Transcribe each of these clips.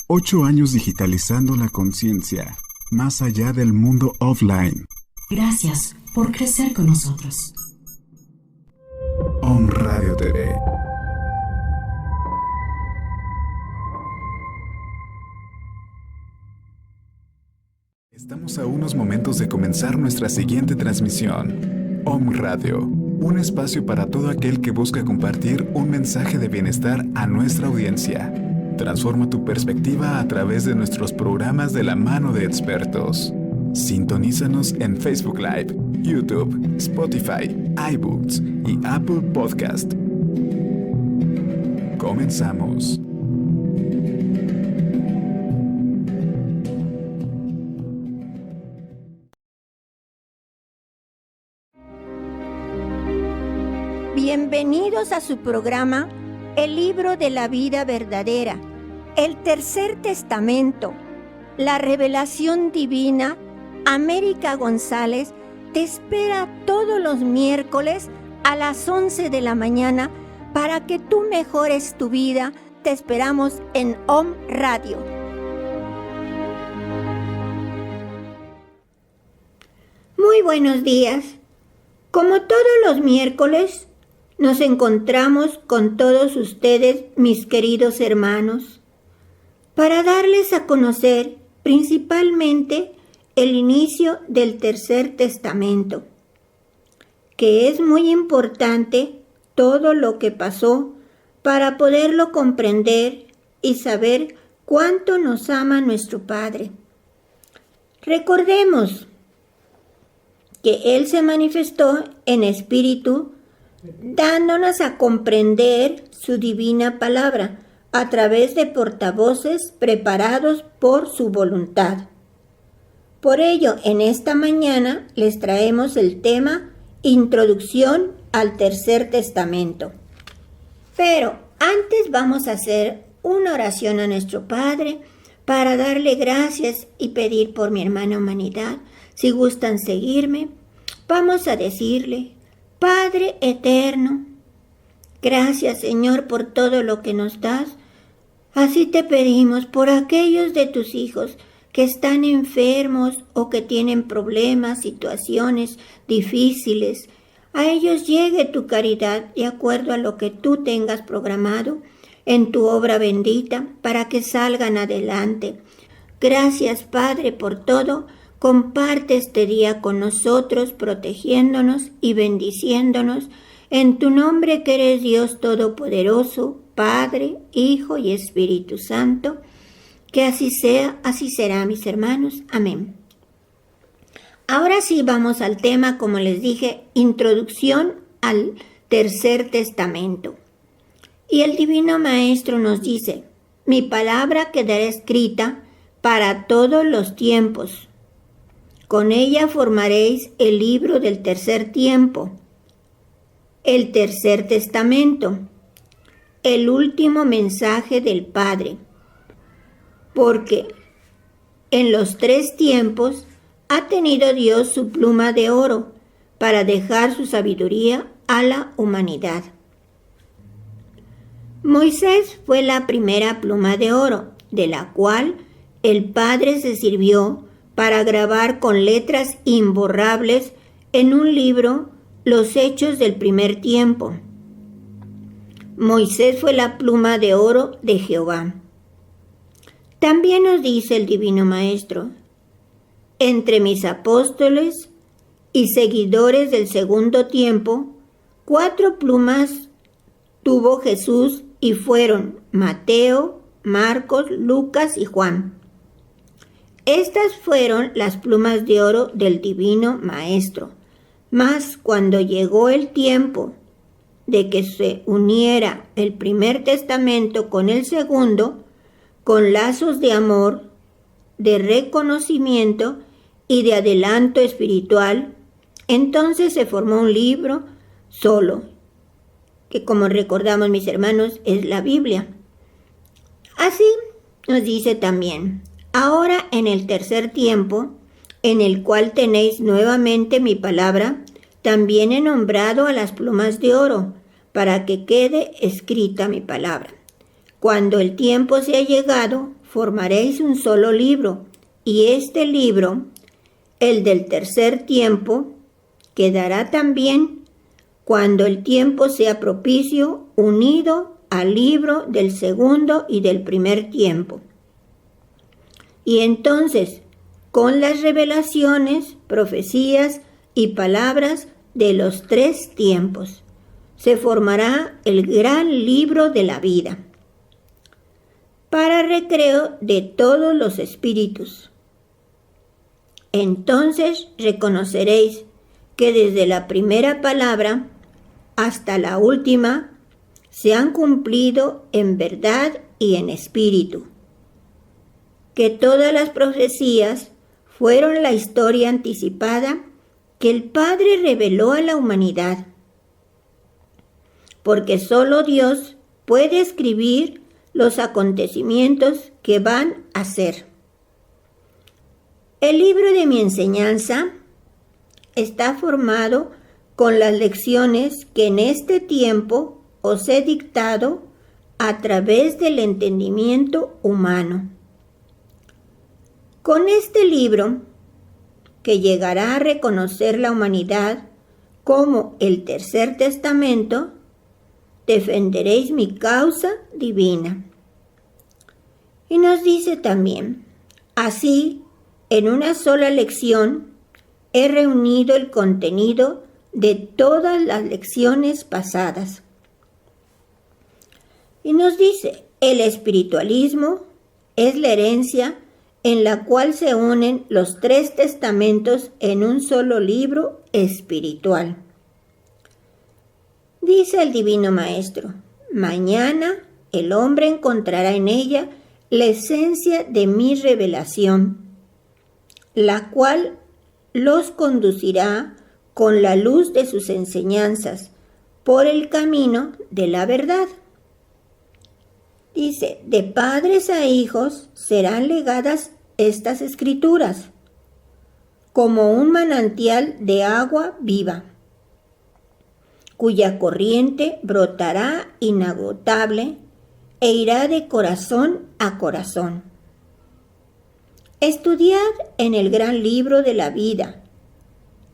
8 años digitalizando la conciencia, más allá del mundo offline. Gracias por crecer con nosotros. Om Radio TV. Estamos a unos momentos de comenzar nuestra siguiente transmisión. Om Radio, un espacio para todo aquel que busca compartir un mensaje de bienestar a nuestra audiencia. Transforma tu perspectiva a través de nuestros programas de la mano de expertos. Sintonízanos en Facebook Live, YouTube, Spotify, iBooks y Apple Podcast. Comenzamos. Bienvenidos a su programa El Libro de la Vida Verdadera, el Tercer Testamento, la Revelación Divina. América González te espera todos los miércoles a las 11 de la mañana para que tú mejores tu vida. Te esperamos en Om Radio. Muy buenos días. Como todos los miércoles, nos encontramos con todos ustedes, mis queridos hermanos, para darles a conocer principalmente el inicio del Tercer Testamento, que es muy importante todo lo que pasó para poderlo comprender y saber cuánto nos ama nuestro Padre. Recordemos que Él se manifestó en espíritu, dándonos a comprender su divina palabra a través de portavoces preparados por su voluntad. Por ello, en esta mañana les traemos el tema Introducción al Tercer Testamento. Pero antes vamos a hacer una oración a nuestro Padre para darle gracias y pedir por mi hermana humanidad. Si gustan seguirme, vamos a decirle: Padre eterno, gracias Señor por todo lo que nos das. Así te pedimos por aquellos de tus hijos que están enfermos o que tienen problemas, situaciones difíciles. A ellos llegue tu caridad de acuerdo a lo que tú tengas programado en tu obra bendita para que salgan adelante. Gracias Padre por todo. Comparte este día con nosotros, protegiéndonos y bendiciéndonos. En tu nombre que eres Dios Todopoderoso, Padre, Hijo y Espíritu Santo. Que así sea, así será, mis hermanos. Amén. Ahora sí vamos al tema, como les dije, Introducción al Tercer Testamento. Y el Divino Maestro nos dice: mi palabra quedará escrita para todos los tiempos. Con ella formaréis el libro del tercer tiempo, el Tercer Testamento, el último mensaje del Padre. Porque en los tres tiempos ha tenido Dios su pluma de oro para dejar su sabiduría a la humanidad. Moisés fue la primera pluma de oro, de la cual el Padre se sirvió para grabar con letras imborrables en un libro los hechos del primer tiempo. Moisés fue la pluma de oro de Jehová. También nos dice el Divino Maestro: entre mis apóstoles y seguidores del segundo tiempo, 4 plumas tuvo Jesús y fueron Mateo, Marcos, Lucas y Juan. Estas fueron las plumas de oro del Divino Maestro. Mas cuando llegó el tiempo de que se uniera el primer testamento con el segundo, con lazos de amor, de reconocimiento y de adelanto espiritual, entonces se formó un libro solo, que como recordamos, mis hermanos, es la Biblia. Así nos dice también: ahora en el tercer tiempo, en el cual tenéis nuevamente mi palabra, también he nombrado a las plumas de oro, para que quede escrita mi palabra. Cuando el tiempo se ha llegado, formaréis un solo libro, y este libro, el del tercer tiempo, quedará también, cuando el tiempo sea propicio, unido al libro del segundo y del primer tiempo. Y entonces, con las revelaciones, profecías y palabras de los tres tiempos, se formará el gran libro de la vida, para recreo de todos los espíritus. Entonces reconoceréis que desde la primera palabra hasta la última se han cumplido en verdad y en espíritu, que todas las profecías fueron la historia anticipada que el Padre reveló a la humanidad, porque solo Dios puede escribir los acontecimientos que van a ser. El libro de mi enseñanza está formado con las lecciones que en este tiempo os he dictado a través del entendimiento humano. Con este libro, que llegará a reconocer la humanidad como el tercer testamento, defenderéis mi causa divina. Y nos dice también, así, en una sola lección, he reunido el contenido de todas las lecciones pasadas. Y nos dice, el espiritualismo es la herencia en la cual se unen los tres testamentos en un solo libro espiritual. Dice el Divino Maestro, mañana el hombre encontrará en ella la esencia de mi revelación, la cual los conducirá con la luz de sus enseñanzas por el camino de la verdad. Dice, de padres a hijos serán legadas estas escrituras, como un manantial de agua viva, cuya corriente brotará inagotable e irá de corazón a corazón. Estudiad en el gran libro de la vida,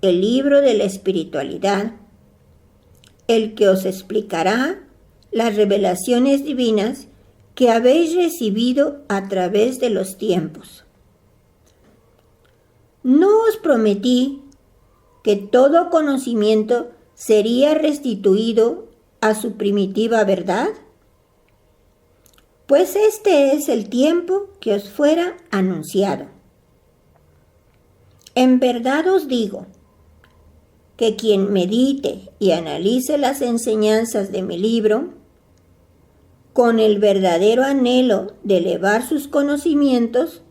el libro de la espiritualidad, el que os explicará las revelaciones divinas que habéis recibido a través de los tiempos. ¿No os prometí que todo conocimiento sería restituido a su primitiva verdad? Pues este es el tiempo que os fuera anunciado. En verdad os digo que quien medite y analice las enseñanzas de mi libro, con el verdadero anhelo de elevar sus conocimientos,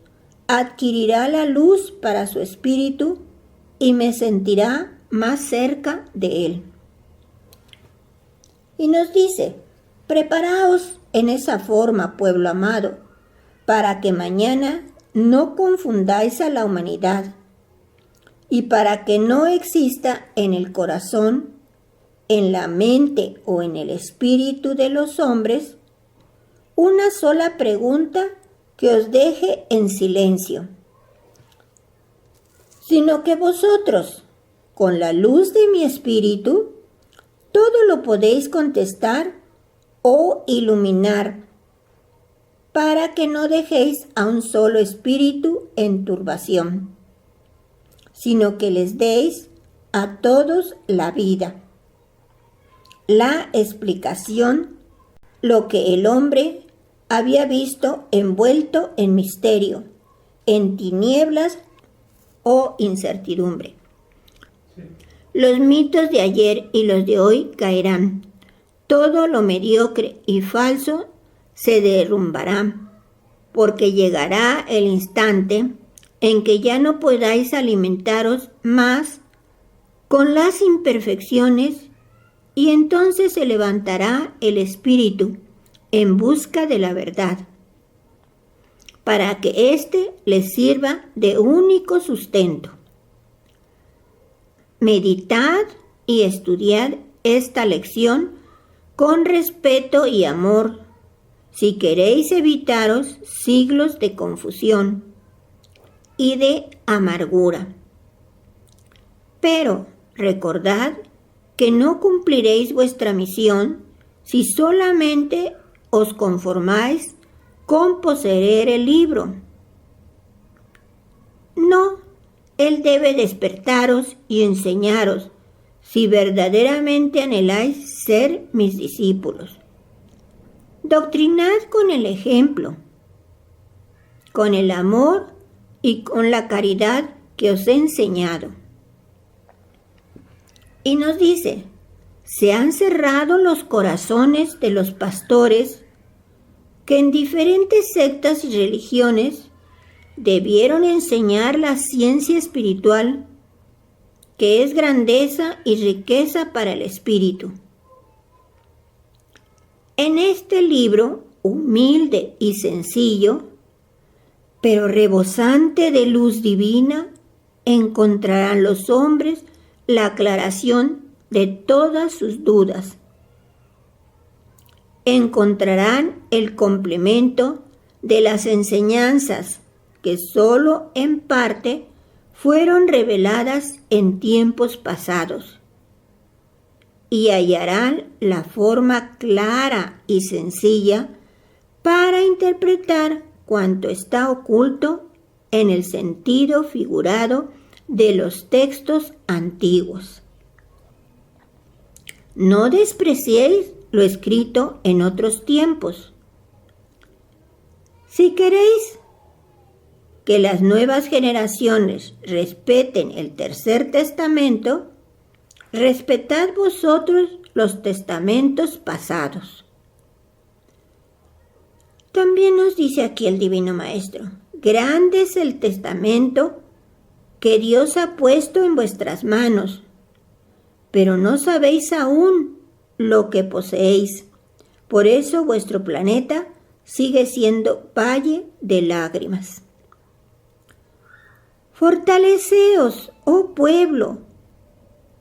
adquirirá la luz para su espíritu y me sentirá más cerca de él. Y nos dice, preparaos en esa forma, pueblo amado, para que mañana no confundáis a la humanidad y para que no exista en el corazón, en la mente o en el espíritu de los hombres una sola pregunta que os deje en silencio, sino que vosotros, con la luz de mi espíritu, todo lo podéis contestar o iluminar, para que no dejéis a un solo espíritu en turbación, sino que les deis a todos la vida, la explicación, lo que el hombre había visto envuelto en misterio, en tinieblas o incertidumbre. Los mitos de ayer y los de hoy caerán. Todo lo mediocre y falso se derrumbará, porque llegará el instante en que ya no podáis alimentaros más con las imperfecciones, y entonces se levantará el espíritu en busca de la verdad, para que éste les sirva de único sustento. Meditad y estudiad esta lección con respeto y amor, si queréis evitaros siglos de confusión y de amargura. Pero recordad que no cumpliréis vuestra misión si solamente os conformáis con poseer el libro. No, Él debe despertaros y enseñaros si verdaderamente anheláis ser mis discípulos. Doctrinad con el ejemplo, con el amor y con la caridad que os he enseñado. Y nos dice, se han cerrado los corazones de los pastores que en diferentes sectas y religiones debieron enseñar la ciencia espiritual, que es grandeza y riqueza para el espíritu. En este libro, humilde y sencillo, pero rebosante de luz divina, encontrarán los hombres la aclaración de todas sus dudas. Encontrarán el complemento de las enseñanzas que solo en parte fueron reveladas en tiempos pasados, y hallarán la forma clara y sencilla para interpretar cuanto está oculto en el sentido figurado de los textos antiguos. No despreciéis lo escrito en otros tiempos. Si queréis que las nuevas generaciones respeten el Tercer Testamento, respetad vosotros los testamentos pasados. También nos dice aquí el Divino Maestro, grande es el testamento que Dios ha puesto en vuestras manos, pero no sabéis aún lo que poseéis. Por eso vuestro planeta sigue siendo valle de lágrimas. Fortaleceos, oh pueblo,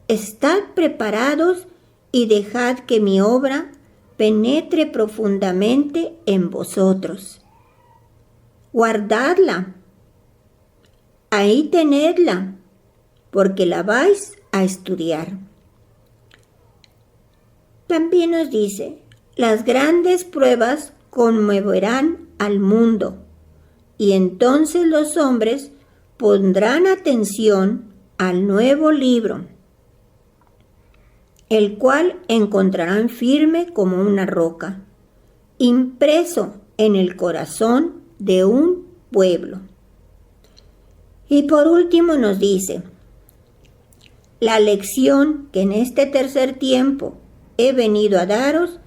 estad preparados y dejad que mi obra penetre profundamente en vosotros. Guardadla, ahí tenedla, porque la vais a estudiar. También nos dice, las grandes pruebas conmoverán al mundo, y entonces los hombres pondrán atención al nuevo libro, el cual encontrarán firme como una roca, impreso en el corazón de un pueblo. Y por último nos dice, la lección que en este tercer tiempo he venido a daros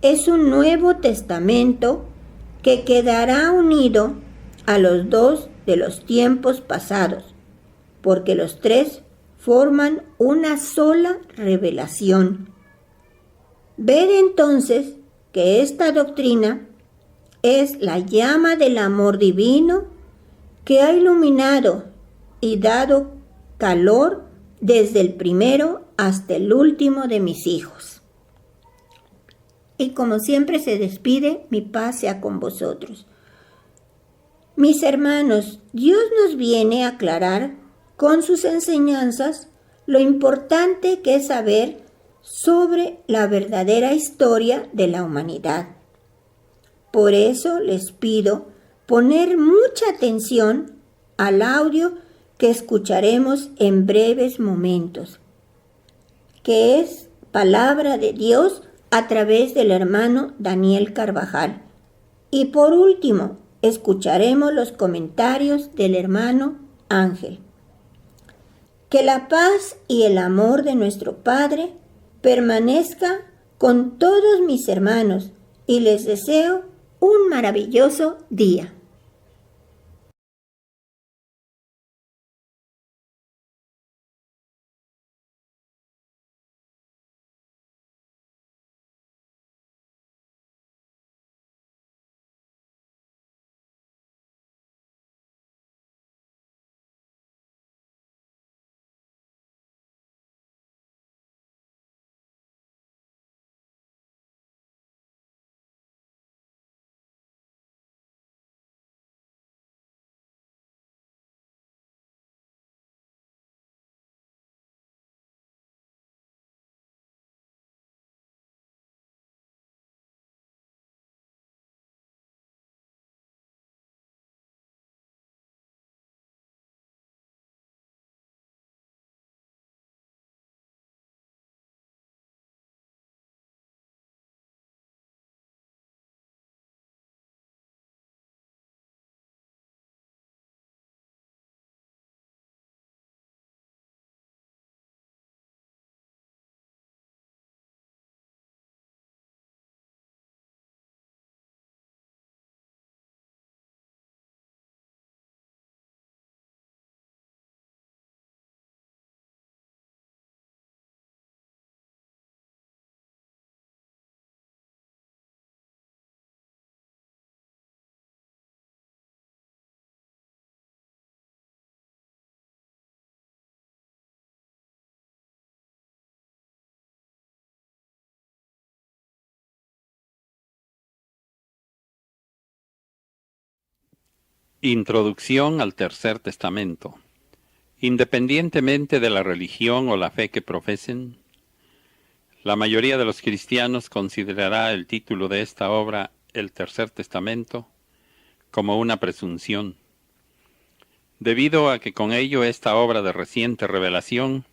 es un nuevo testamento que quedará unido a los dos de los tiempos pasados, porque los tres forman una sola revelación. Ved entonces que esta doctrina es la llama del amor divino que ha iluminado y dado calor desde el primero hasta el último de mis hijos. Y como siempre se despide, mi paz sea con vosotros. Mis hermanos, Dios nos viene a aclarar con sus enseñanzas lo importante que es saber sobre la verdadera historia de la humanidad. Por eso les pido poner mucha atención al audio que escucharemos en breves momentos, que es palabra de Dios a través del hermano Daniel Carvajal. Y por último, escucharemos los comentarios del hermano Ángel. Que la paz y el amor de nuestro Padre permanezca con todos mis hermanos y les deseo un maravilloso día. Introducción al Tercer Testamento. Independientemente de la religión o la fe que profesen, la mayoría de los cristianos considerará el título de esta obra, el Tercer Testamento, como una presunción, debido a que con ello esta obra de reciente revelación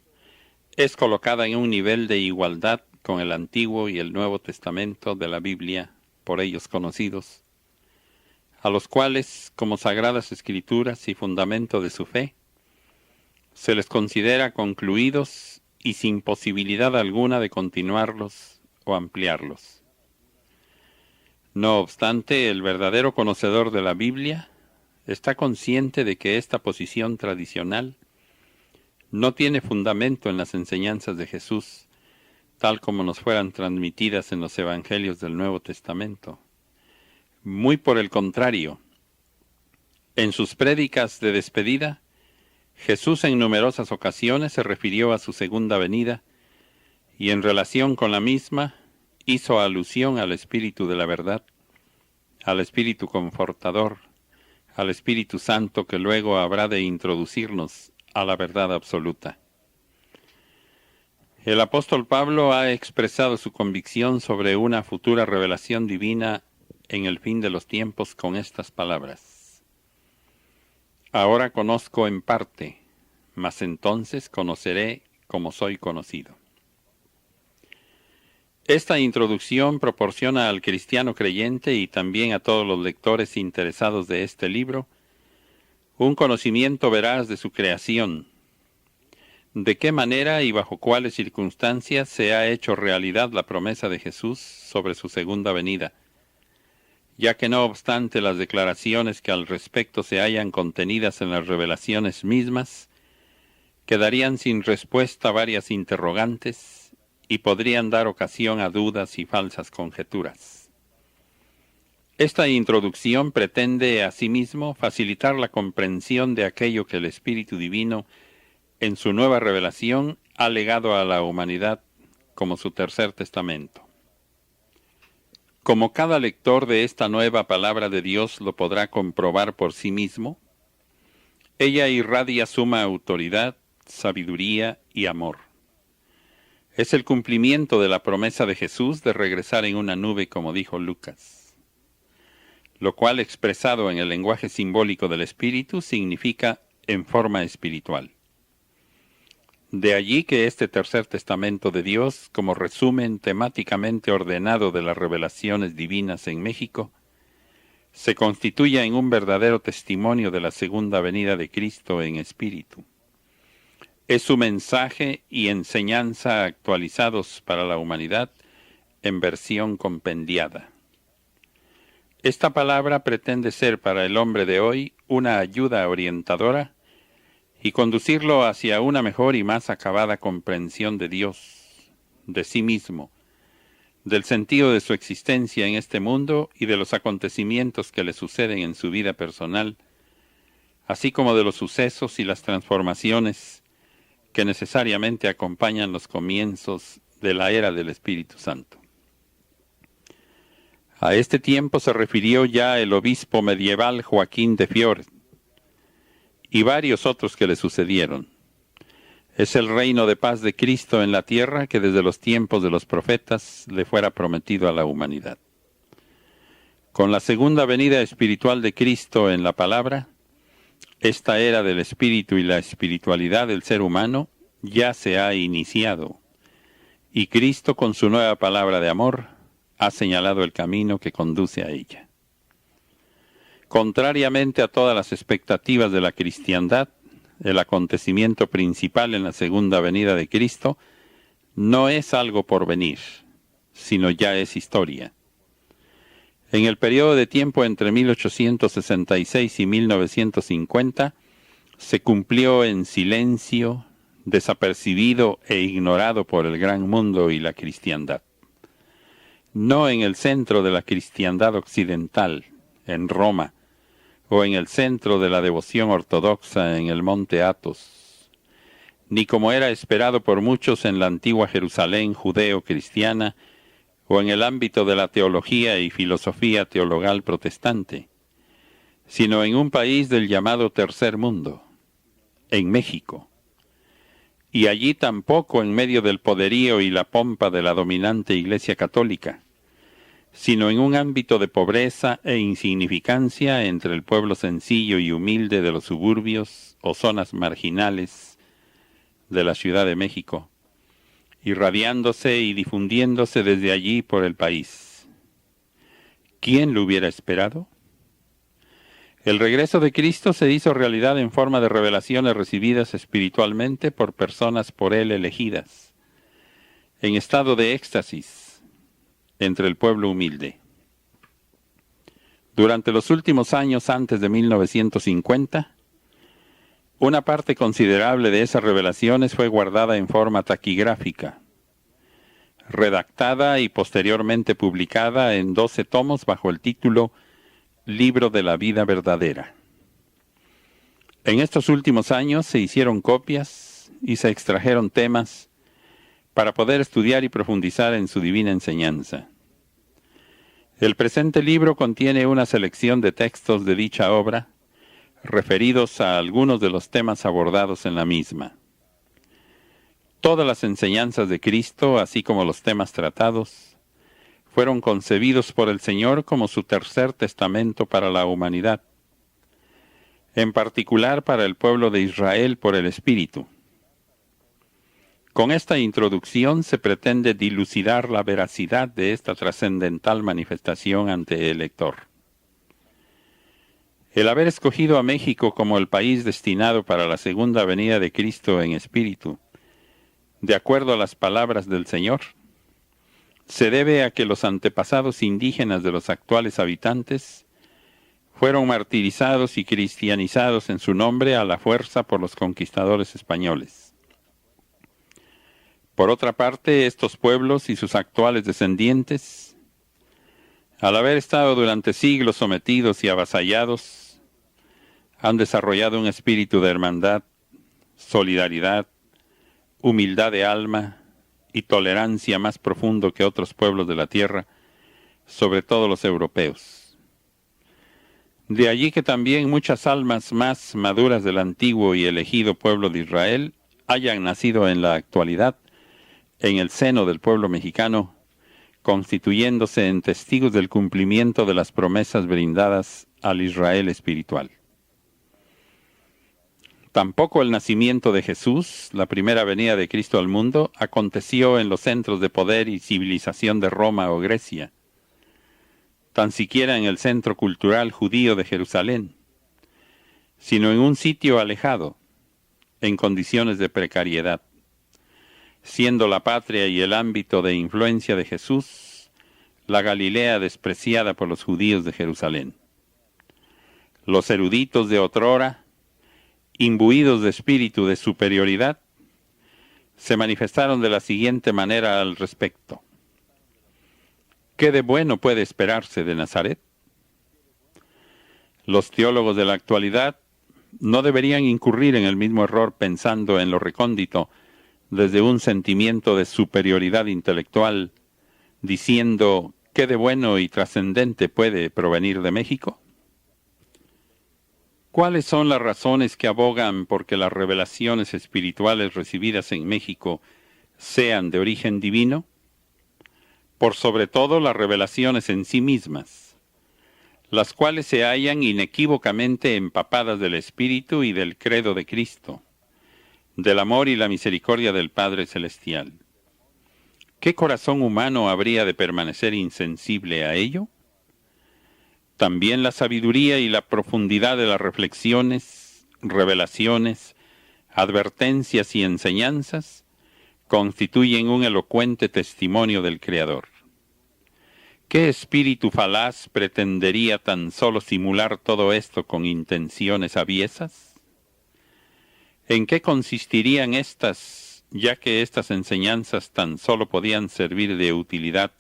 es colocada en un nivel de igualdad con el Antiguo y el Nuevo Testamento de la Biblia, por ellos conocidos, a los cuales, como sagradas escrituras y fundamento de su fe, se les considera concluidos y sin posibilidad alguna de continuarlos o ampliarlos. No obstante, el verdadero conocedor de la Biblia está consciente de que esta posición tradicional no tiene fundamento en las enseñanzas de Jesús, tal como nos fueran transmitidas en los Evangelios del Nuevo Testamento. Muy por el contrario, en sus prédicas de despedida, Jesús en numerosas ocasiones se refirió a su segunda venida y en relación con la misma hizo alusión al Espíritu de la verdad, al Espíritu confortador, al Espíritu Santo que luego habrá de introducirnos a la verdad absoluta. El apóstol Pablo ha expresado su convicción sobre una futura revelación divina en el fin de los tiempos con estas palabras: ahora conozco en parte, mas entonces conoceré como soy conocido. Esta introducción proporciona al cristiano creyente y también a todos los lectores interesados de este libro un conocimiento veraz de su creación, de qué manera y bajo cuáles circunstancias se ha hecho realidad la promesa de Jesús sobre su segunda venida, ya que no obstante las declaraciones que al respecto se hallan contenidas en las revelaciones mismas, quedarían sin respuesta varias interrogantes y podrían dar ocasión a dudas y falsas conjeturas. Esta introducción pretende asimismo facilitar la comprensión de aquello que el Espíritu Divino en su nueva revelación ha legado a la humanidad como su tercer testamento. Como cada lector de esta nueva palabra de Dios lo podrá comprobar por sí mismo, ella irradia suma autoridad, sabiduría y amor. Es el cumplimiento de la promesa de Jesús de regresar en una nube, como dijo Lucas, lo cual expresado en el lenguaje simbólico del Espíritu significa en forma espiritual. De allí que este tercer testamento de Dios, como resumen temáticamente ordenado de las revelaciones divinas en México, se constituya en un verdadero testimonio de la segunda venida de Cristo en espíritu. Es su mensaje y enseñanza actualizados para la humanidad en versión compendiada. Esta palabra pretende ser para el hombre de hoy una ayuda orientadora y conducirlo hacia una mejor y más acabada comprensión de Dios, de sí mismo, del sentido de su existencia en este mundo y de los acontecimientos que le suceden en su vida personal, así como de los sucesos y las transformaciones que necesariamente acompañan los comienzos de la era del Espíritu Santo. A este tiempo se refirió ya el obispo medieval Joaquín de Fiore y varios otros que le sucedieron. Es el reino de paz de Cristo en la tierra que desde los tiempos de los profetas le fuera prometido a la humanidad. Con la segunda venida espiritual de Cristo en la palabra, esta era del espíritu y la espiritualidad del ser humano ya se ha iniciado, y Cristo con su nueva palabra de amor ha señalado el camino que conduce a ella. Contrariamente a todas las expectativas de la cristiandad, el acontecimiento principal en la segunda venida de Cristo no es algo por venir, sino ya es historia. En el periodo de tiempo entre 1866 y 1950, se cumplió en silencio, desapercibido e ignorado por el gran mundo y la cristiandad. No en el centro de la cristiandad occidental, en Roma, o en el centro de la devoción ortodoxa en el monte Athos, ni como era esperado por muchos en la antigua Jerusalén judeo-cristiana, o en el ámbito de la teología y filosofía teologal protestante, sino en un país del llamado Tercer Mundo, en México. Y allí tampoco en medio del poderío y la pompa de la dominante Iglesia Católica, sino en un ámbito de pobreza e insignificancia entre el pueblo sencillo y humilde de los suburbios o zonas marginales de la Ciudad de México, irradiándose y difundiéndose desde allí por el país. ¿Quién lo hubiera esperado? El regreso de Cristo se hizo realidad en forma de revelaciones recibidas espiritualmente por personas por Él elegidas, en estado de éxtasis, entre el pueblo humilde. Durante los últimos años antes de 1950, una parte considerable de esas revelaciones fue guardada en forma taquigráfica, redactada y posteriormente publicada en 12 tomos bajo el título Libro de la Vida Verdadera. En estos últimos años se hicieron copias y se extrajeron temas para poder estudiar y profundizar en su divina enseñanza. El presente libro contiene una selección de textos de dicha obra, referidos a algunos de los temas abordados en la misma. Todas las enseñanzas de Cristo, así como los temas tratados, fueron concebidos por el Señor como su tercer testamento para la humanidad, en particular para el pueblo de Israel por el Espíritu. Con esta introducción se pretende dilucidar la veracidad de esta trascendental manifestación ante el lector. El haber escogido a México como el país destinado para la segunda venida de Cristo en espíritu, de acuerdo a las palabras del Señor, se debe a que los antepasados indígenas de los actuales habitantes fueron martirizados y cristianizados en su nombre a la fuerza por los conquistadores españoles. Por otra parte, estos pueblos y sus actuales descendientes, al haber estado durante siglos sometidos y avasallados, han desarrollado un espíritu de hermandad, solidaridad, humildad de alma y tolerancia más profundo que otros pueblos de la tierra, sobre todo los europeos. De allí que también muchas almas más maduras del antiguo y elegido pueblo de Israel hayan nacido en la actualidad en el seno del pueblo mexicano, constituyéndose en testigos del cumplimiento de las promesas brindadas al Israel espiritual. Tampoco el nacimiento de Jesús, la primera venida de Cristo al mundo, aconteció en los centros de poder y civilización de Roma o Grecia, tan siquiera en el centro cultural judío de Jerusalén, sino en un sitio alejado, en condiciones de precariedad, siendo la patria y el ámbito de influencia de Jesús la Galilea despreciada por los judíos de Jerusalén. Los eruditos de otrora, imbuidos de espíritu de superioridad, se manifestaron de la siguiente manera al respecto. ¿Qué de bueno puede esperarse de Nazaret? Los teólogos de la actualidad no deberían incurrir en el mismo error pensando en lo recóndito desde un sentimiento de superioridad intelectual, diciendo ¿qué de bueno y trascendente puede provenir de México? ¿Cuáles son las razones que abogan por que las revelaciones espirituales recibidas en México sean de origen divino? Por sobre todo las revelaciones en sí mismas, las cuales se hallan inequívocamente empapadas del Espíritu y del credo de Cristo, del amor y la misericordia del Padre Celestial. ¿Qué corazón humano habría de permanecer insensible a ello? También la sabiduría y la profundidad de las reflexiones, revelaciones, advertencias y enseñanzas constituyen un elocuente testimonio del Creador. ¿Qué espíritu falaz pretendería tan solo simular todo esto con intenciones aviesas? ¿En qué consistirían estas, ya que estas enseñanzas tan solo podían servir de utilidad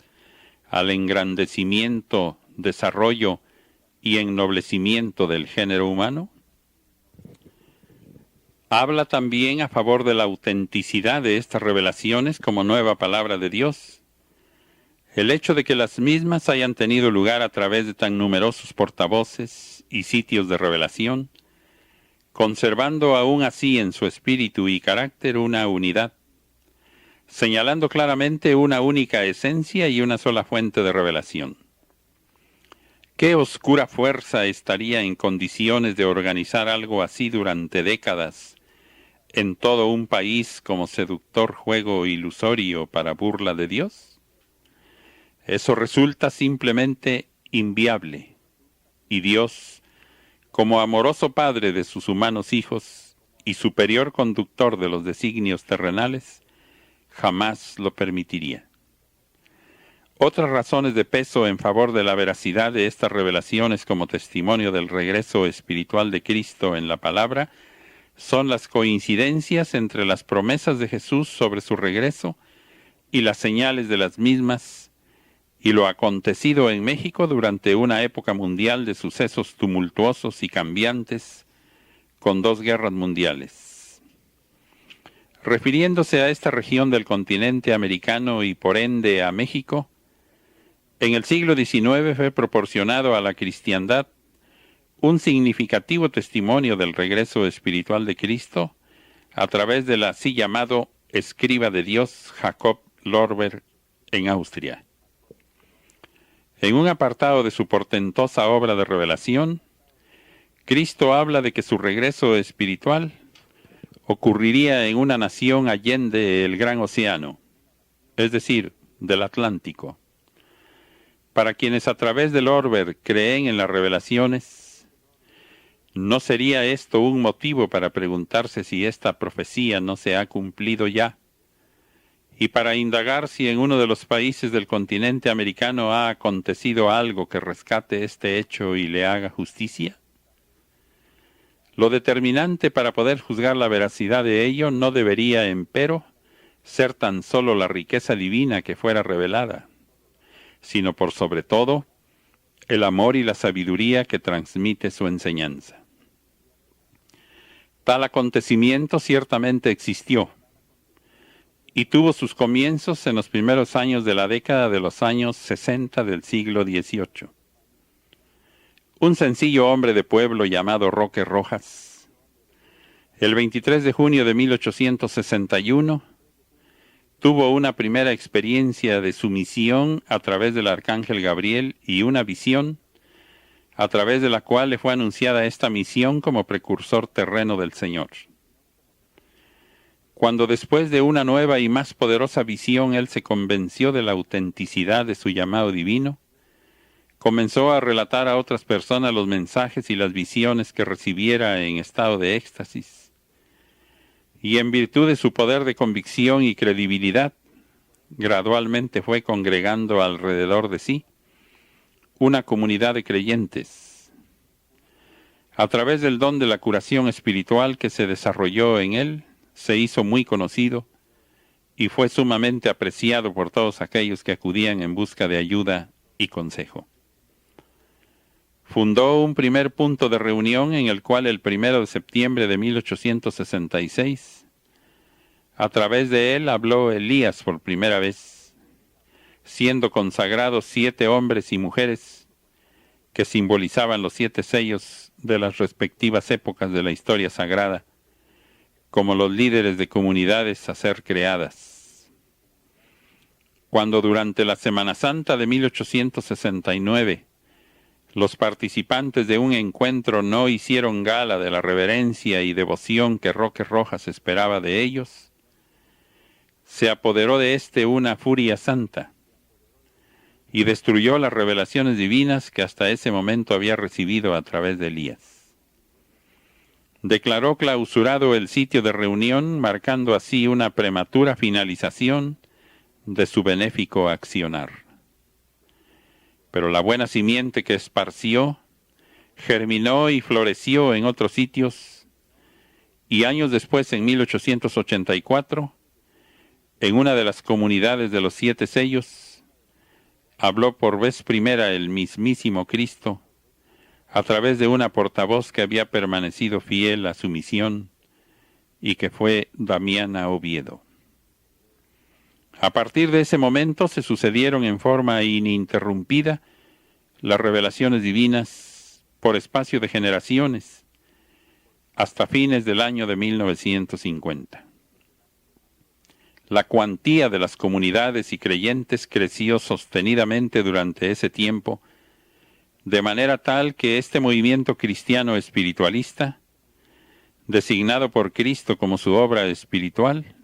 al engrandecimiento, desarrollo y ennoblecimiento del género humano? Habla también a favor de la autenticidad de estas revelaciones como nueva palabra de Dios. El hecho de que las mismas hayan tenido lugar a través de tan numerosos portavoces y sitios de revelación, conservando aún así en su espíritu y carácter una unidad, señalando claramente una única esencia y una sola fuente de revelación. ¿Qué oscura fuerza estaría en condiciones de organizar algo así durante décadas en todo un país como seductor juego ilusorio para burla de Dios? Eso resulta simplemente inviable, y Dios, como amoroso padre de sus humanos hijos y superior conductor de los designios terrenales, jamás lo permitiría. Otras razones de peso en favor de la veracidad de estas revelaciones como testimonio del regreso espiritual de Cristo en la palabra son las coincidencias entre las promesas de Jesús sobre su regreso y las señales de las mismas, y lo acontecido en México durante una época mundial de sucesos tumultuosos y cambiantes, con 2 guerras mundiales. Refiriéndose a esta región del continente americano y por ende a México, en el siglo XIX fue proporcionado a la cristiandad un significativo testimonio del regreso espiritual de Cristo a través del así llamado escriba de Dios Jacob Lorber en Austria. En un apartado de su portentosa obra de revelación, Cristo habla de que su regreso espiritual ocurriría en una nación allende el gran océano, es decir, del Atlántico. Para quienes a través del Lorber creen en las revelaciones, ¿no sería esto un motivo para preguntarse si esta profecía no se ha cumplido ya? Y para indagar si en uno de los países del continente americano ha acontecido algo que rescate este hecho y le haga justicia. Lo determinante para poder juzgar la veracidad de ello no debería, empero, ser tan solo la riqueza divina que fuera revelada, sino por sobre todo, el amor y la sabiduría que transmite su enseñanza. Tal acontecimiento ciertamente existió, y tuvo sus comienzos en los primeros años de la década de los años 60 del siglo XVIII. Un sencillo hombre de pueblo llamado Roque Rojas, el 23 de junio de 1861, tuvo una primera experiencia de sumisión a través del arcángel Gabriel y una visión, a través de la cual le fue anunciada esta misión como precursor terreno del Señor. Cuando después de una nueva y más poderosa visión él se convenció de la autenticidad de su llamado divino, comenzó a relatar a otras personas los mensajes y las visiones que recibiera en estado de éxtasis, y en virtud de su poder de convicción y credibilidad, gradualmente fue congregando alrededor de sí una comunidad de creyentes. A través del don de la curación espiritual que se desarrolló en él, se hizo muy conocido y fue sumamente apreciado por todos aquellos que acudían en busca de ayuda y consejo. Fundó un primer punto de reunión en el cual el 1 de septiembre de 1866, a través de él habló Elías por primera vez, siendo consagrados 7 hombres y mujeres que simbolizaban los 7 sellos de las respectivas épocas de la historia sagrada, como los líderes de comunidades a ser creadas. Cuando durante la Semana Santa de 1869 los participantes de un encuentro no hicieron gala de la reverencia y devoción que Roque Rojas esperaba de ellos, se apoderó de éste una furia santa y destruyó las revelaciones divinas que hasta ese momento había recibido a través de Elías. Declaró clausurado el sitio de reunión, marcando así una prematura finalización de su benéfico accionar. Pero la buena simiente que esparció, germinó y floreció en otros sitios, y años después, en 1884, en una de las comunidades de los 7 sellos, habló por vez primera el mismísimo Cristo, a través de una portavoz que había permanecido fiel a su misión y que fue Damiana Oviedo. A partir de ese momento se sucedieron en forma ininterrumpida las revelaciones divinas, por espacio de generaciones, hasta fines del año de 1950. La cuantía de las comunidades y creyentes creció sostenidamente durante ese tiempo, de manera tal que este movimiento cristiano espiritualista, designado por Cristo como su obra espiritual,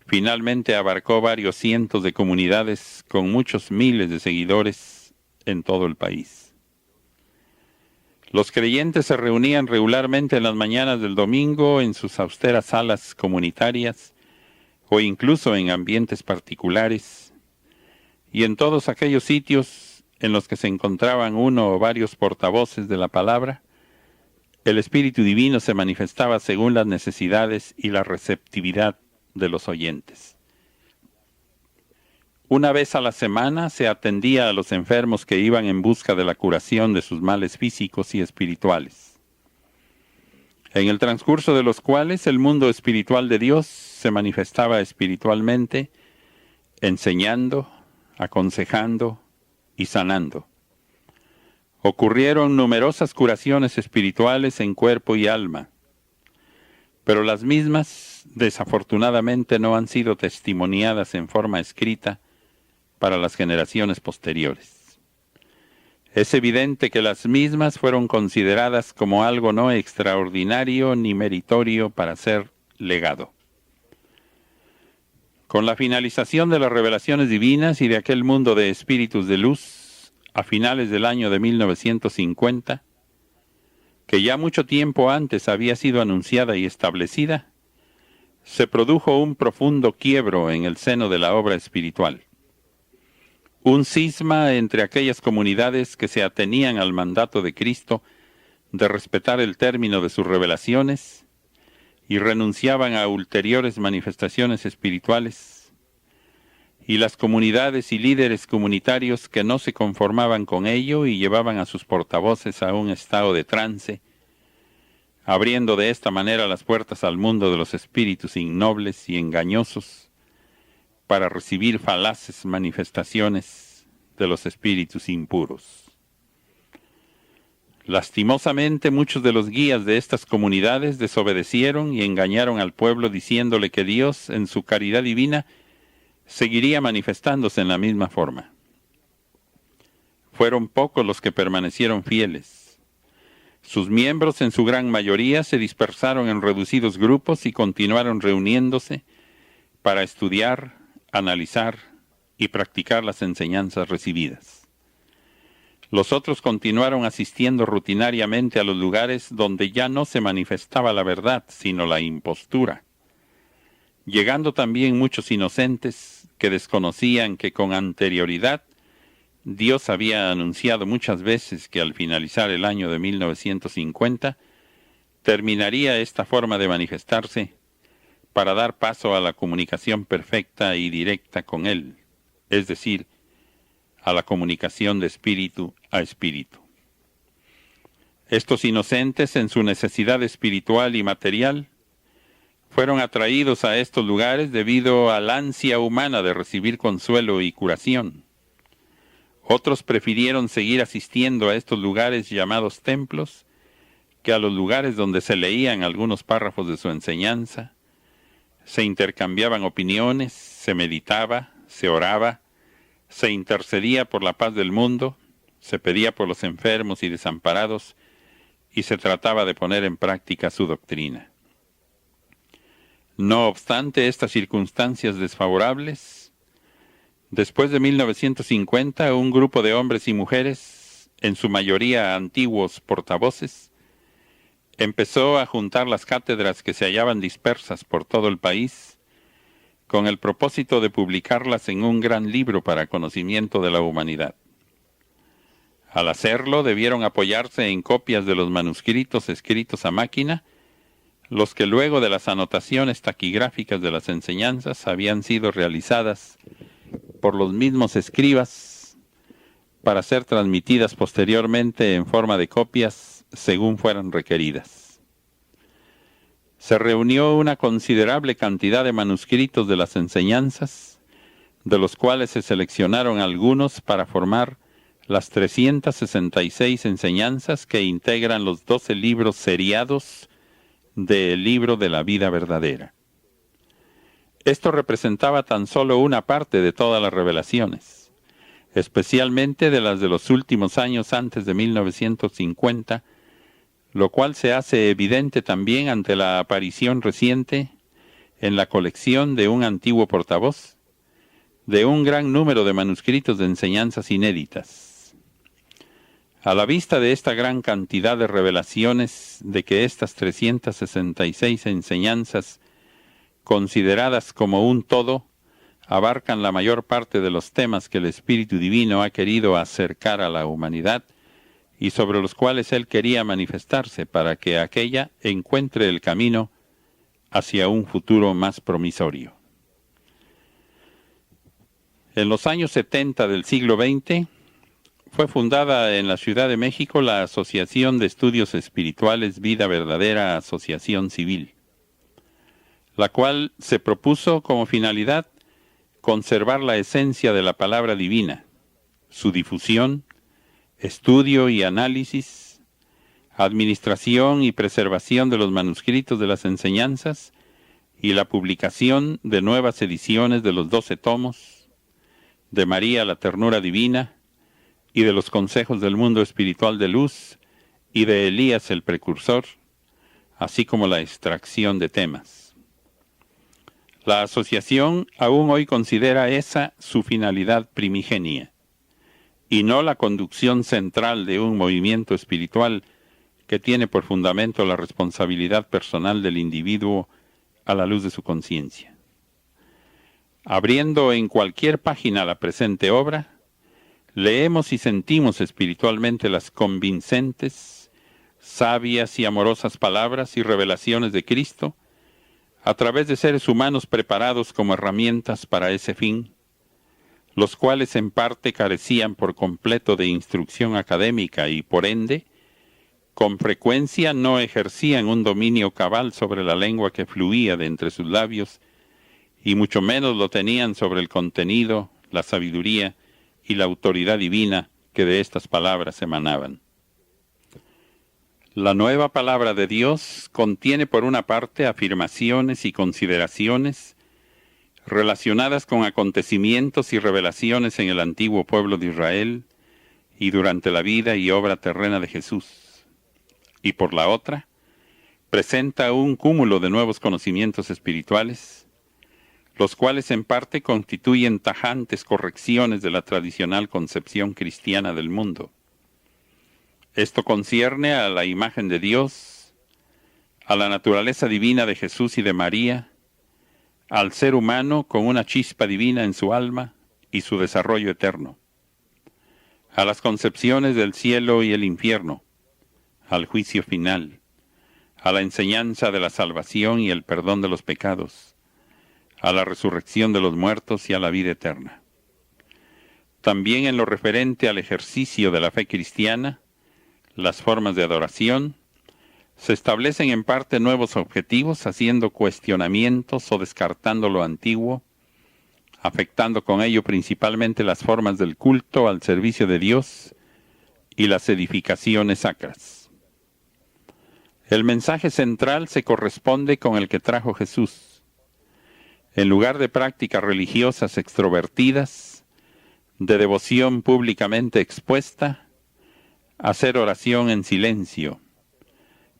finalmente abarcó varios cientos de comunidades con muchos miles de seguidores en todo el país. Los creyentes se reunían regularmente en las mañanas del domingo en sus austeras salas comunitarias o incluso en ambientes particulares, y en todos aquellos sitios en los que se encontraban uno o varios portavoces de la palabra, el Espíritu Divino se manifestaba según las necesidades y la receptividad de los oyentes. Una vez a la semana se atendía a los enfermos que iban en busca de la curación de sus males físicos y espirituales, en el transcurso de los cuales el mundo espiritual de Dios se manifestaba espiritualmente, enseñando, aconsejando y sanando. Ocurrieron numerosas curaciones espirituales en cuerpo y alma, pero las mismas, desafortunadamente, no han sido testimoniadas en forma escrita para las generaciones posteriores. Es evidente que las mismas fueron consideradas como algo no extraordinario ni meritorio para ser legado. Con la finalización de las revelaciones divinas y de aquel mundo de espíritus de luz, a finales del año de 1950, que ya mucho tiempo antes había sido anunciada y establecida, se produjo un profundo quiebro en el seno de la obra espiritual. Un cisma entre aquellas comunidades que se atenían al mandato de Cristo de respetar el término de sus revelaciones y renunciaban a ulteriores manifestaciones espirituales, y las comunidades y líderes comunitarios que no se conformaban con ello y llevaban a sus portavoces a un estado de trance, abriendo de esta manera las puertas al mundo de los espíritus innobles y engañosos, para recibir falaces manifestaciones de los espíritus impuros. Lastimosamente, muchos de los guías de estas comunidades desobedecieron y engañaron al pueblo diciéndole que Dios, en su caridad divina, seguiría manifestándose en la misma forma. Fueron pocos los que permanecieron fieles. Sus miembros, en su gran mayoría, se dispersaron en reducidos grupos y continuaron reuniéndose para estudiar, analizar y practicar las enseñanzas recibidas. Los otros continuaron asistiendo rutinariamente a los lugares donde ya no se manifestaba la verdad, sino la impostura, llegando también muchos inocentes que desconocían que con anterioridad Dios había anunciado muchas veces que al finalizar el año de 1950 terminaría esta forma de manifestarse para dar paso a la comunicación perfecta y directa con Él, es decir, a la comunicación de espíritu a espíritu. Estos inocentes, en su necesidad espiritual y material, fueron atraídos a estos lugares debido al ansia humana de recibir consuelo y curación. Otros prefirieron seguir asistiendo a estos lugares llamados templos que a los lugares donde se leían algunos párrafos de su enseñanza, se intercambiaban opiniones, se meditaba, se oraba, se intercedía por la paz del mundo, se pedía por los enfermos y desamparados, y se trataba de poner en práctica su doctrina. No obstante estas circunstancias desfavorables, después de 1950, un grupo de hombres y mujeres, en su mayoría antiguos portavoces, empezó a juntar las cátedras que se hallaban dispersas por todo el país, con el propósito de publicarlas en un gran libro para conocimiento de la humanidad. Al hacerlo, debieron apoyarse en copias de los manuscritos escritos a máquina, los que luego de las anotaciones taquigráficas de las enseñanzas habían sido realizadas por los mismos escribas para ser transmitidas posteriormente en forma de copias según fueran requeridas. Se reunió una considerable cantidad de manuscritos de las enseñanzas, de los cuales se seleccionaron algunos para formar las 366 enseñanzas que integran los 12 libros seriados del libro de la vida verdadera. Esto representaba tan solo una parte de todas las revelaciones, especialmente de las de los últimos años antes de 1950, lo cual se hace evidente también ante la aparición reciente en la colección de un antiguo portavoz de un gran número de manuscritos de enseñanzas inéditas. A la vista de esta gran cantidad de revelaciones, de que estas 366 enseñanzas, consideradas como un todo, abarcan la mayor parte de los temas que el Espíritu Divino ha querido acercar a la humanidad y sobre los cuales Él quería manifestarse para que aquella encuentre el camino hacia un futuro más promisorio. En los años 70 del siglo XX, fue fundada en la Ciudad de México la Asociación de Estudios Espirituales Vida Verdadera Asociación Civil, la cual se propuso como finalidad conservar la esencia de la palabra divina, su difusión, estudio y análisis, administración y preservación de los manuscritos de las enseñanzas y la publicación de nuevas ediciones de los 12 tomos, de María la Ternura Divina, y de los consejos del mundo espiritual de luz y de Elías el precursor, así como la extracción de temas. La asociación aún hoy considera esa su finalidad primigenia, y no la conducción central de un movimiento espiritual que tiene por fundamento la responsabilidad personal del individuo a la luz de su conciencia. Abriendo en cualquier página la presente obra, leemos y sentimos espiritualmente las convincentes, sabias y amorosas palabras y revelaciones de Cristo a través de seres humanos preparados como herramientas para ese fin, los cuales en parte carecían por completo de instrucción académica y por ende, con frecuencia no ejercían un dominio cabal sobre la lengua que fluía de entre sus labios y mucho menos lo tenían sobre el contenido, la sabiduría y la autoridad divina que de estas palabras emanaban. La nueva palabra de Dios contiene por una parte afirmaciones y consideraciones relacionadas con acontecimientos y revelaciones en el antiguo pueblo de Israel y durante la vida y obra terrena de Jesús, y por la otra, presenta un cúmulo de nuevos conocimientos espirituales, los cuales en parte constituyen tajantes correcciones de la tradicional concepción cristiana del mundo. Esto concierne a la imagen de Dios, a la naturaleza divina de Jesús y de María, al ser humano con una chispa divina en su alma y su desarrollo eterno, a las concepciones del cielo y el infierno, al juicio final, a la enseñanza de la salvación y el perdón de los pecados, a la resurrección de los muertos y a la vida eterna. También en lo referente al ejercicio de la fe cristiana, las formas de adoración, se establecen en parte nuevos objetivos, haciendo cuestionamientos o descartando lo antiguo, afectando con ello principalmente las formas del culto al servicio de Dios y las edificaciones sacras. El mensaje central se corresponde con el que trajo Jesús. En lugar de prácticas religiosas extrovertidas, de devoción públicamente expuesta, hacer oración en silencio,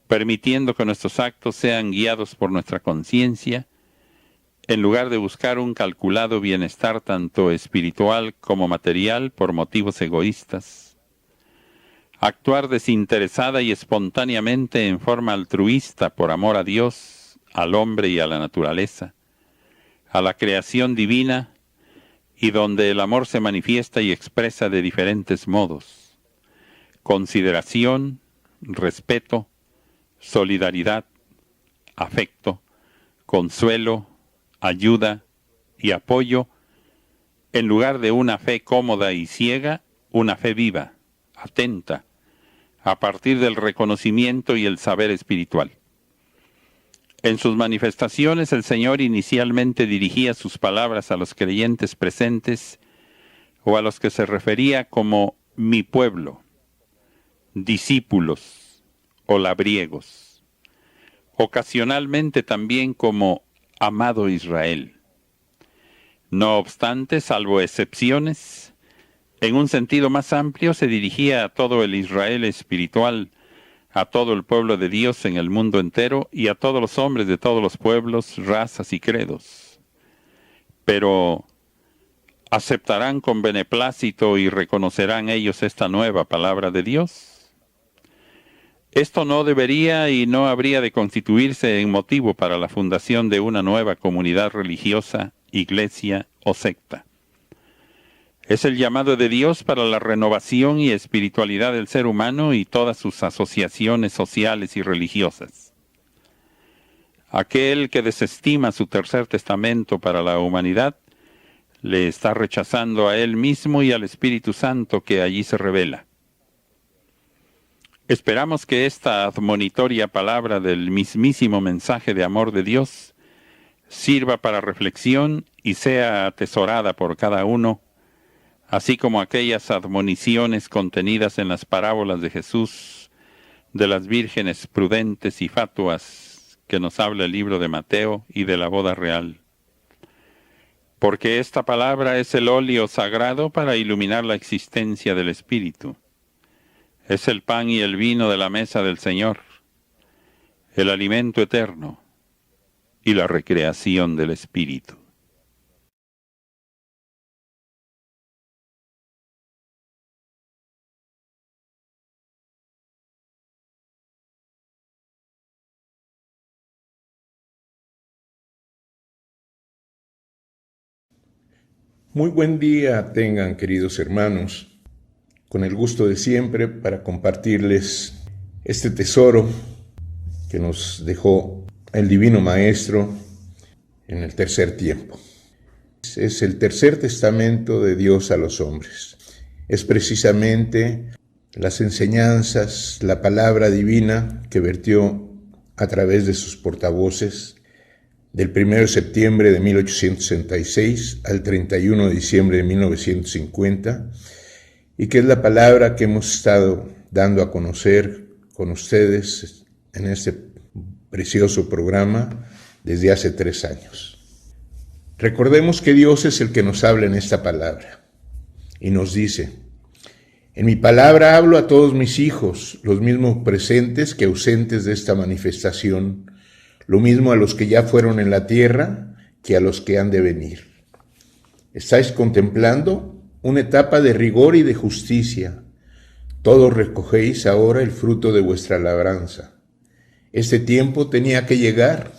permitiendo que nuestros actos sean guiados por nuestra conciencia, en lugar de buscar un calculado bienestar tanto espiritual como material por motivos egoístas, actuar desinteresada y espontáneamente en forma altruista por amor a Dios, al hombre y a la naturaleza, a la creación divina, y donde el amor se manifiesta y expresa de diferentes modos: consideración, respeto, solidaridad, afecto, consuelo, ayuda y apoyo, en lugar de una fe cómoda y ciega, una fe viva, atenta, a partir del reconocimiento y el saber espiritual. En sus manifestaciones el Señor inicialmente dirigía sus palabras a los creyentes presentes o a los que se refería como mi pueblo, discípulos o labriegos, ocasionalmente también como amado Israel. No obstante, salvo excepciones, en un sentido más amplio se dirigía a todo el Israel espiritual, a todo el pueblo de Dios en el mundo entero y a todos los hombres de todos los pueblos, razas y credos. Pero ¿aceptarán con beneplácito y reconocerán ellos esta nueva palabra de Dios? Esto no debería y no habría de constituirse en motivo para la fundación de una nueva comunidad religiosa, iglesia o secta. Es el llamado de Dios para la renovación y espiritualidad del ser humano y todas sus asociaciones sociales y religiosas. Aquel que desestima su tercer testamento para la humanidad, le está rechazando a él mismo y al Espíritu Santo que allí se revela. Esperamos que esta admonitoria palabra del mismísimo mensaje de amor de Dios sirva para reflexión y sea atesorada por cada uno, así como aquellas admoniciones contenidas en las parábolas de Jesús, de las vírgenes prudentes y fatuas que nos habla el libro de Mateo y de la boda real. Porque esta palabra es el óleo sagrado para iluminar la existencia del Espíritu. Es el pan y el vino de la mesa del Señor, el alimento eterno y la recreación del Espíritu. Muy buen día tengan, queridos hermanos, con el gusto de siempre para compartirles este tesoro que nos dejó el Divino Maestro en el tercer tiempo. Es el tercer testamento de Dios a los hombres. Es precisamente las enseñanzas, la palabra divina que vertió a través de sus portavoces del 1 de septiembre de 1866 al 31 de diciembre de 1950, y que es la palabra que hemos estado dando a conocer con ustedes en este precioso programa desde hace 3 años. Recordemos que Dios es el que nos habla en esta palabra y nos dice: en mi palabra hablo a todos mis hijos, los mismos presentes que ausentes de esta manifestación, lo mismo a los que ya fueron en la tierra que a los que han de venir. Estáis contemplando una etapa de rigor y de justicia. Todos recogéis ahora el fruto de vuestra labranza. Este tiempo tenía que llegar.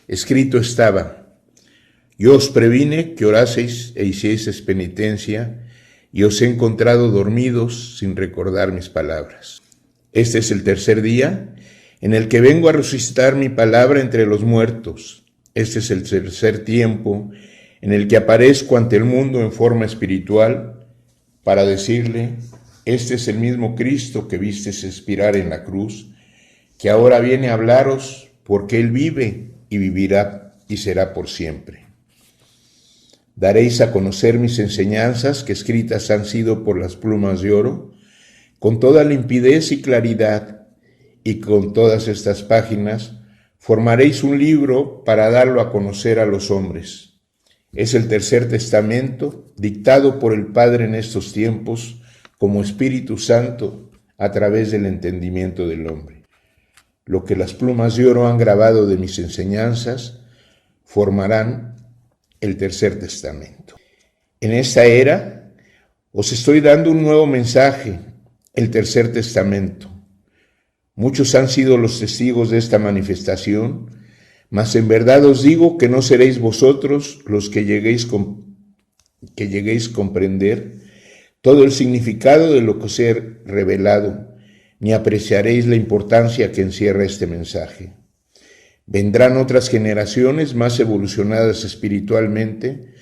Escrito estaba: yo os previne que oraseis e hicieseis penitencia, y os he encontrado dormidos sin recordar mis palabras. Este es el tercer día en el que vengo a resucitar mi palabra entre los muertos. Este es el tercer tiempo en el que aparezco ante el mundo en forma espiritual para decirle: este es el mismo Cristo que visteis expirar en la cruz, que ahora viene a hablaros, porque Él vive y vivirá y será por siempre. Daréis a conocer mis enseñanzas, que escritas han sido por las plumas de oro, con toda limpidez y claridad, y con todas estas páginas formaréis un libro para darlo a conocer a los hombres. Es el tercer testamento dictado por el Padre en estos tiempos como Espíritu Santo a través del entendimiento del hombre. Lo que las plumas de oro han grabado de mis enseñanzas formarán el tercer testamento. En esta era os estoy dando un nuevo mensaje, el tercer testamento. Muchos han sido los testigos de esta manifestación, mas en verdad os digo que no seréis vosotros los que lleguéis a comprender todo el significado de lo que os he revelado, ni apreciaréis la importancia que encierra este mensaje. Vendrán otras generaciones más evolucionadas espiritualmente,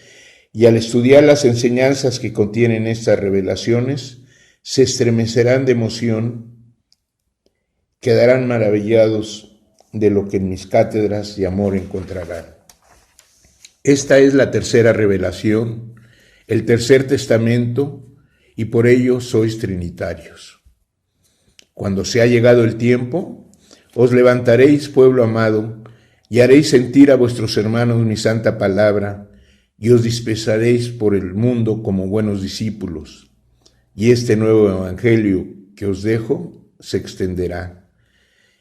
y al estudiar las enseñanzas que contienen estas revelaciones, se estremecerán de emoción, quedarán maravillados de lo que en mis cátedras de amor encontrarán. Esta es la tercera revelación, el tercer testamento, y por ello sois trinitarios. Cuando sea llegado el tiempo, os levantaréis, pueblo amado, y haréis sentir a vuestros hermanos mi santa palabra, y os dispersaréis por el mundo como buenos discípulos, y este nuevo evangelio que os dejo se extenderá.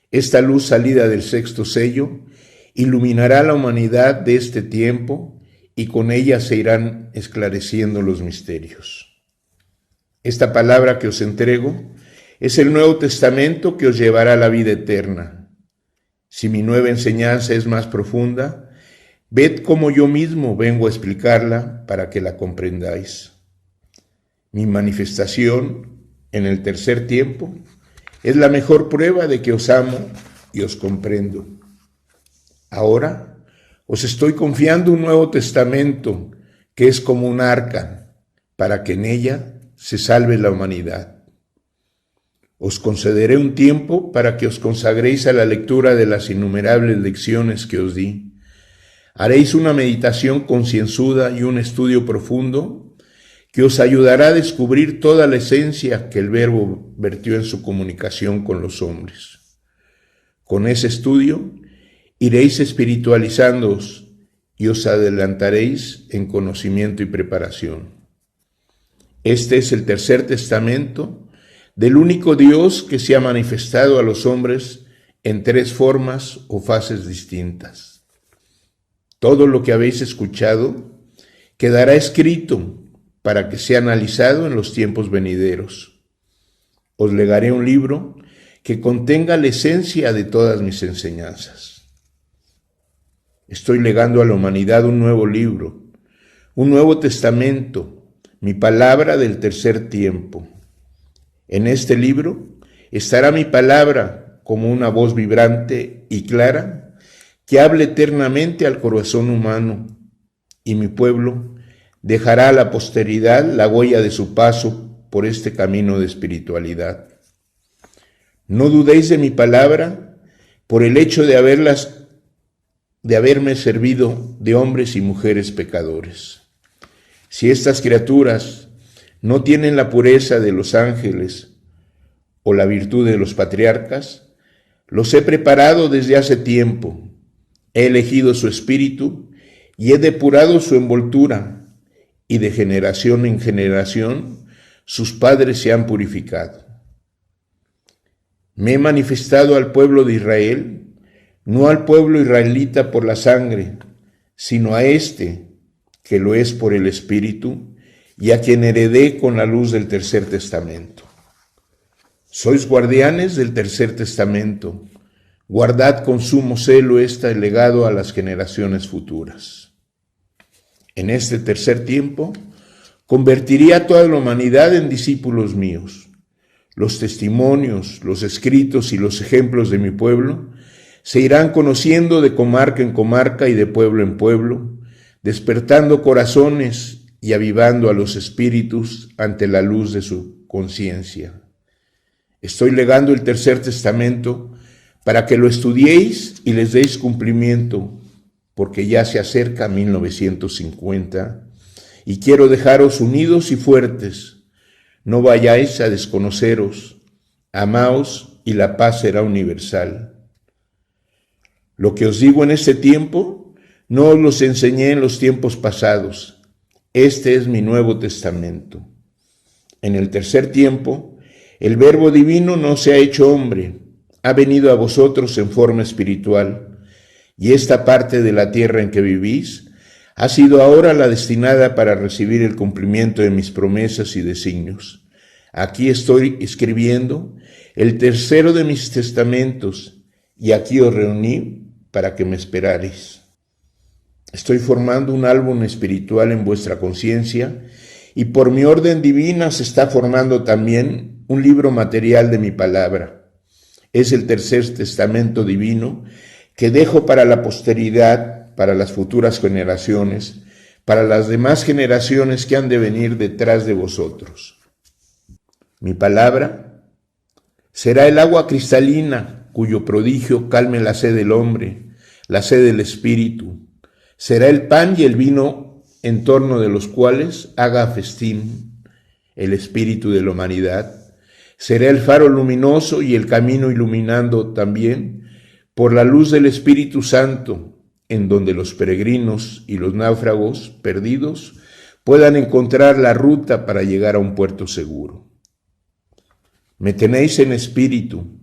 Esta luz salida del sexto sello iluminará la humanidad de este tiempo, y con ella se irán esclareciendo los misterios. Esta palabra que os entrego es el Nuevo Testamento que os llevará a la vida eterna. Si mi nueva enseñanza es más profunda, ved cómo yo mismo vengo a explicarla para que la comprendáis. Mi manifestación en el tercer tiempo es la mejor prueba de que os amo y os comprendo. Ahora os estoy confiando un Nuevo Testamento que es como un arca, para que en ella se salve la humanidad. Os concederé un tiempo para que os consagréis a la lectura de las innumerables lecciones que os di. Haréis una meditación concienzuda y un estudio profundo que os ayudará a descubrir toda la esencia que el Verbo vertió en su comunicación con los hombres. Con ese estudio iréis espiritualizándoos y os adelantaréis en conocimiento y preparación. Este es el tercer testamento del único Dios que se ha manifestado a los hombres en tres formas o fases distintas. Todo lo que habéis escuchado quedará escrito para que sea analizado en los tiempos venideros. Os legaré un libro que contenga la esencia de todas mis enseñanzas. Estoy legando a la humanidad un nuevo libro, un nuevo testamento, mi palabra del tercer tiempo. En este libro estará mi palabra como una voz vibrante y clara que hable eternamente al corazón humano, y mi pueblo dejará a la posteridad la huella de su paso por este camino de espiritualidad. No dudéis de mi palabra por el hecho de haberme servido de hombres y mujeres pecadores. Si estas criaturas no tienen la pureza de los ángeles o la virtud de los patriarcas, los he preparado desde hace tiempo, he elegido su espíritu y he depurado su envoltura, y de generación en generación sus padres se han purificado. Me he manifestado al pueblo de Israel, no al pueblo israelita por la sangre, sino a este, que lo es por el Espíritu, y a quien heredé con la luz del tercer testamento. Sois guardianes del tercer testamento, guardad con sumo celo este legado a las generaciones futuras. En este tercer tiempo, convertiría a toda la humanidad en discípulos míos. Los testimonios, los escritos y los ejemplos de mi pueblo se irán conociendo de comarca en comarca y de pueblo en pueblo, despertando corazones y avivando a los espíritus ante la luz de su conciencia. Estoy legando el tercer testamento para que lo estudiéis y les deis cumplimiento, porque ya se acerca 1950 y quiero dejaros unidos y fuertes. No vayáis a desconoceros, amaos y la paz será universal. Lo que os digo en este tiempo, no os los enseñé en los tiempos pasados. Este es mi Nuevo Testamento. En el tercer tiempo, el Verbo Divino no se ha hecho hombre, ha venido a vosotros en forma espiritual, y esta parte de la tierra en que vivís ha sido ahora la destinada para recibir el cumplimiento de mis promesas y designios. Aquí estoy escribiendo el tercero de mis testamentos, y aquí os reuní para que me esperareis. Estoy formando un álbum espiritual en vuestra conciencia, y por mi orden divina se está formando también un libro material de mi palabra. Es el tercer testamento divino que dejo para la posteridad, para las futuras generaciones, para las demás generaciones que han de venir detrás de vosotros. Mi palabra será el agua cristalina cuyo prodigio calme la sed del hombre, la sed del espíritu. Será el pan y el vino en torno de los cuales haga festín el espíritu de la humanidad. Será el faro luminoso y el camino iluminando también por la luz del Espíritu Santo, en donde los peregrinos y los náufragos perdidos puedan encontrar la ruta para llegar a un puerto seguro. Me tenéis en espíritu,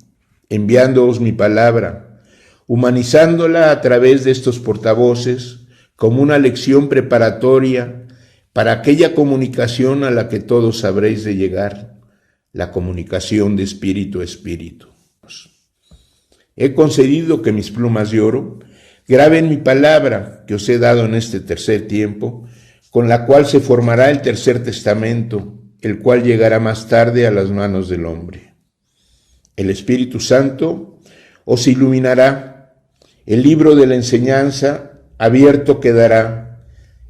enviándoos mi palabra, humanizándola a través de estos portavoces como una lección preparatoria para aquella comunicación a la que todos habréis de llegar, la comunicación de espíritu a espíritu. He concedido que mis plumas de oro graben mi palabra que os he dado en este tercer tiempo, con la cual se formará el tercer testamento, el cual llegará más tarde a las manos del hombre. El Espíritu Santo os iluminará, el libro de la enseñanza abierto quedará,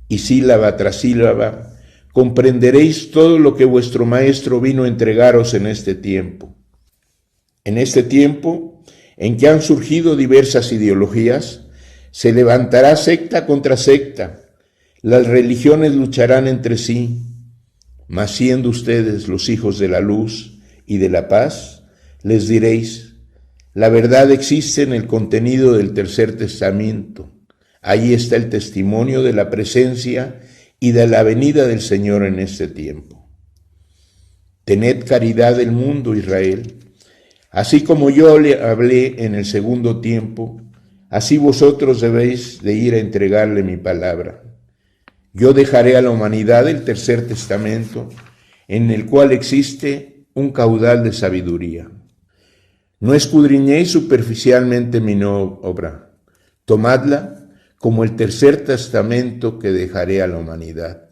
y sílaba tras sílaba comprenderéis todo lo que vuestro Maestro vino a entregaros en este tiempo. En este tiempo en que han surgido diversas ideologías, se levantará secta contra secta, las religiones lucharán entre sí, mas siendo ustedes los hijos de la luz y de la paz, les diréis, la verdad existe en el contenido del tercer testamento. Ahí está el testimonio de la presencia y de la venida del Señor en este tiempo. Tened caridad del mundo, Israel. Así como yo le hablé en el segundo tiempo, así vosotros debéis de ir a entregarle mi palabra. Yo dejaré a la humanidad el tercer testamento, en el cual existe un caudal de sabiduría. No escudriñéis superficialmente mi obra, tomadla como el tercer testamento que dejaré a la humanidad.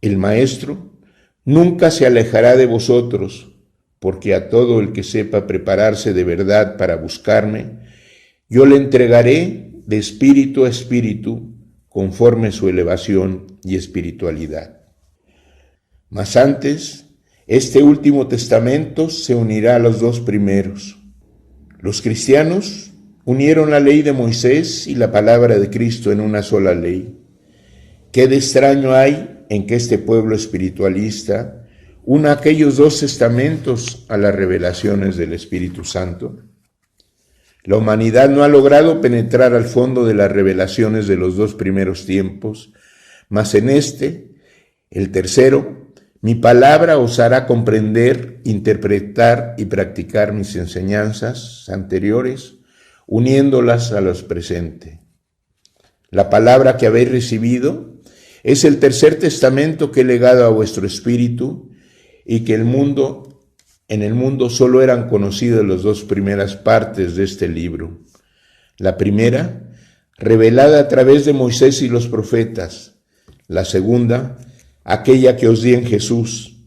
El Maestro nunca se alejará de vosotros, porque a todo el que sepa prepararse de verdad para buscarme, yo le entregaré de espíritu a espíritu, conforme su elevación y espiritualidad. Mas antes, este último testamento se unirá a los dos primeros. Los cristianos unieron la ley de Moisés y la palabra de Cristo en una sola ley. ¿Qué de extraño hay en que este pueblo espiritualista una aquellos dos testamentos a las revelaciones del Espíritu Santo? La humanidad no ha logrado penetrar al fondo de las revelaciones de los dos primeros tiempos, mas en este, el tercero, mi palabra os hará comprender, interpretar y practicar mis enseñanzas anteriores, uniéndolas a los presentes. La palabra que habéis recibido es el tercer testamento que he legado a vuestro espíritu, y que en el mundo solo eran conocidas las dos primeras partes de este libro. La primera, revelada a través de Moisés y los profetas. La segunda, aquella que os di en Jesús.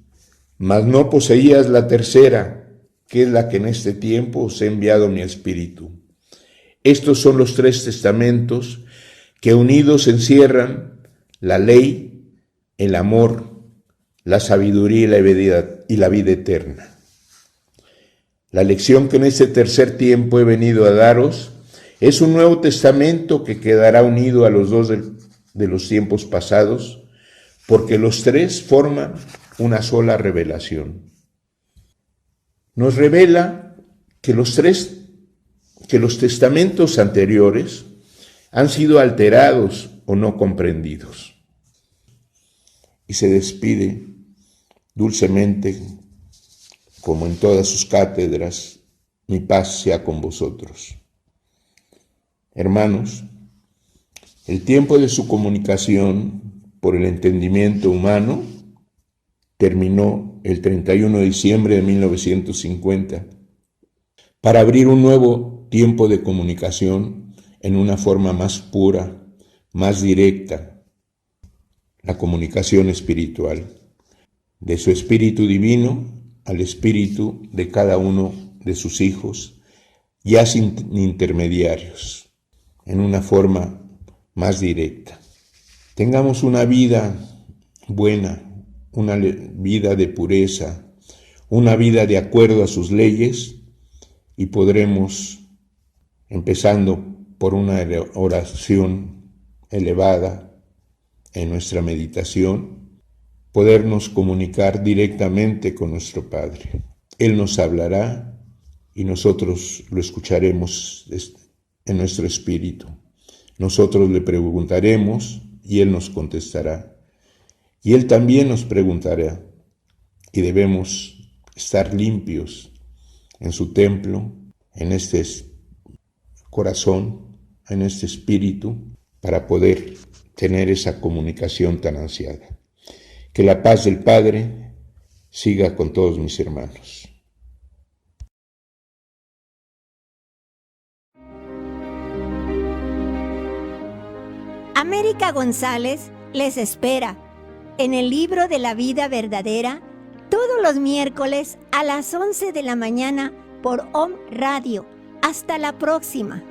Mas no poseías la tercera, que es la que en este tiempo os he enviado mi espíritu. Estos son los tres testamentos que unidos encierran la ley, el amor, la sabiduría y la vida eterna. La lección que en este tercer tiempo he venido a daros es un nuevo testamento que quedará unido a los dos de los tiempos pasados, porque los tres forman una sola revelación. Nos revela que los testamentos anteriores han sido alterados o no comprendidos. Y se despide dulcemente, como en todas sus cátedras, mi paz sea con vosotros. Hermanos, el tiempo de su comunicación por el entendimiento humano terminó el 31 de diciembre de 1950 para abrir un nuevo tiempo de comunicación en una forma más pura, más directa, la comunicación espiritual, de su espíritu divino al espíritu de cada uno de sus hijos, ya sin intermediarios, en una forma más directa. Tengamos una vida buena, una vida de pureza, una vida de acuerdo a sus leyes, y podremos, empezando por una oración elevada en nuestra meditación, podernos comunicar directamente con nuestro Padre. Él nos hablará y nosotros lo escucharemos en nuestro espíritu. Nosotros le preguntaremos y Él nos contestará. Y Él también nos preguntará, y debemos estar limpios en su templo, en este corazón, en este espíritu, para poder tener esa comunicación tan ansiada. Que la paz del Padre siga con todos mis hermanos. América González les espera en el libro de la vida verdadera todos los miércoles a las 11 de la mañana por Om Radio. Hasta la próxima.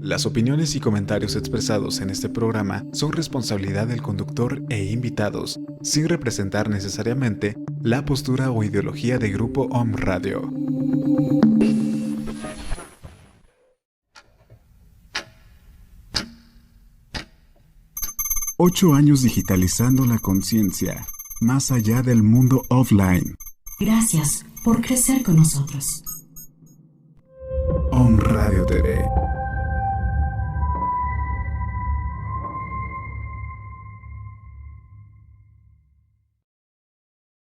Las opiniones y comentarios expresados en este programa son responsabilidad del conductor e invitados, sin representar necesariamente la postura o ideología de Grupo Om Radio. Ocho años digitalizando la conciencia, más allá del mundo offline. Gracias por crecer con nosotros. Om Radio.